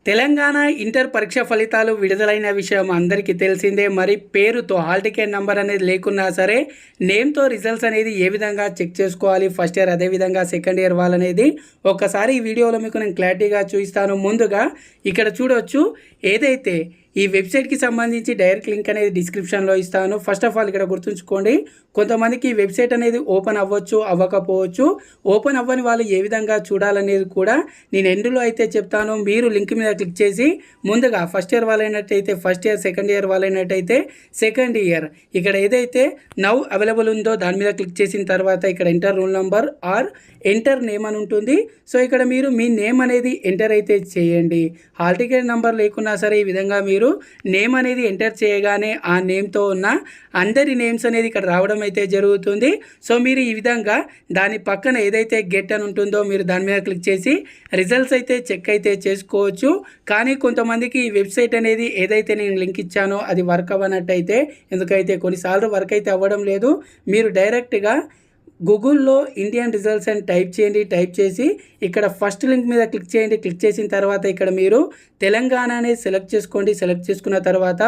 Telangana inter పరీక్ష ఫలితాలు విడుదలైన విషయం అందరికీ తెలిసిందే. మరి పేరుతో హాల్ టికెట్ నెంబర్ అనేది లేకున్నా సరే నేమ్తో రిజల్ట్స్ అనేది ఏ విధంగా చెక్ చేసుకోవాలి ఫస్ట్ ఇయర్ అదేవిధంగా సెకండ్ ఇయర్ వాళ్ళనేది ఒక్కసారి ఈ వీడియోలో మీకు నేను క్లారిటీగా చూపిస్తాను. ముందుగా ఇక్కడ చూడవచ్చు, ఏదైతే ఈ వెబ్సైట్కి సంబంధించి డైరెక్ట్ లింక్ అనేది డిస్క్రిప్షన్లో ఇస్తాను. ఫస్ట్ ఆఫ్ ఆల్ ఇక్కడ గుర్తుంచుకోండి, కొంతమందికి ఈ వెబ్సైట్ అనేది ఓపెన్ అవ్వచ్చు అవ్వకపోవచ్చు. ఓపెన్ అవ్వని వాళ్ళు ఏ విధంగా చూడాలనేది కూడా నేను ఎండ్లో అయితే చెప్తాను. మీరు లింక్ మీద క్లిక్ చేసి ముందుగా ఫస్ట్ ఇయర్ వాళ్ళైనట్టయితే ఫస్ట్ ఇయర్, సెకండ్ ఇయర్ వాళ్ళైనట్టయితే సెకండ్ ఇయర్, ఇక్కడ ఏదైతే నౌ అవైలబుల్ ఉందో దాని మీద క్లిక్ చేసిన తర్వాత ఇక్కడ enter roll number or enter name అని ఉంటుంది. సో ఇక్కడ మీరు మీ నేమ్ అనేది ఎంటర్ అయితే చేయండి. హాల్ టికెట్ నెంబర్ లేకున్నా సరే ఈ విధంగా మీరు నేమ్ అనేది ఎంటర్ చేయగానే ఆ నేమ్తో ఉన్న అందరి నేమ్స్ అనేది ఇక్కడ రావడం అయితే జరుగుతుంది. సో మీరు ఈ విధంగా దాని పక్కన ఏదైతే గెట్ అని ఉంటుందో మీరు దాని మీద క్లిక్ చేసి రిజల్ట్స్ అయితే చెక్ అయితే చేసుకోవచ్చు. కానీ కొంతమందికి ఈ వెబ్సైట్ అనేది ఏదైతే నేను లింక్ ఇచ్చానో అది వర్క్ అవ్వనట్టయితే, ఎందుకైతే కొన్నిసార్లు వర్క్ అయితే అవ్వడం లేదు, మీరు డైరెక్ట్గా గూగుల్లో ఇండియన్ రిజల్ట్స్ అని టైప్ చేయండి. టైప్ చేసి ఇక్కడ ఫస్ట్ లింక్ మీద క్లిక్ చేయండి. క్లిక్ చేసిన తర్వాత ఇక్కడ మీరు తెలంగాణ అనేది సెలెక్ట్ చేసుకోండి. సెలెక్ట్ చేసుకున్న తర్వాత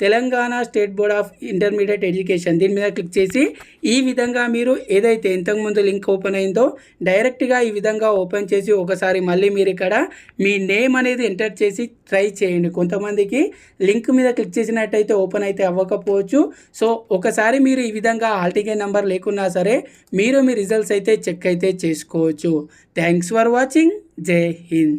Telangana state board of intermediate education దీని మీద క్లిక్ చేసి ఈ విధంగా మీరు ఏదైతే ఇంతకుముందు లింక్ ఓపెన్ అయిందో డైరెక్ట్గా ఈ విధంగా ఓపెన్ చేసి ఒకసారి మళ్ళీ మీరు ఇక్కడ మీ నేమ్ అనేది ఎంటర్ చేసి ట్రై చేయండి. కొంతమందికి లింక్ మీద క్లిక్ చేసినట్టయితే ఓపెన్ అయితే అవ్వకపోవచ్చు. సో ఒకసారి మీరు ఈ విధంగా హాల్ టికెట్ నెంబర్ లేకున్నా సరే మీరు మీ రిజల్ట్స్ అయితే చెక్ అయితే చేసుకోవచ్చు. Thanks for watching. జై హింద్.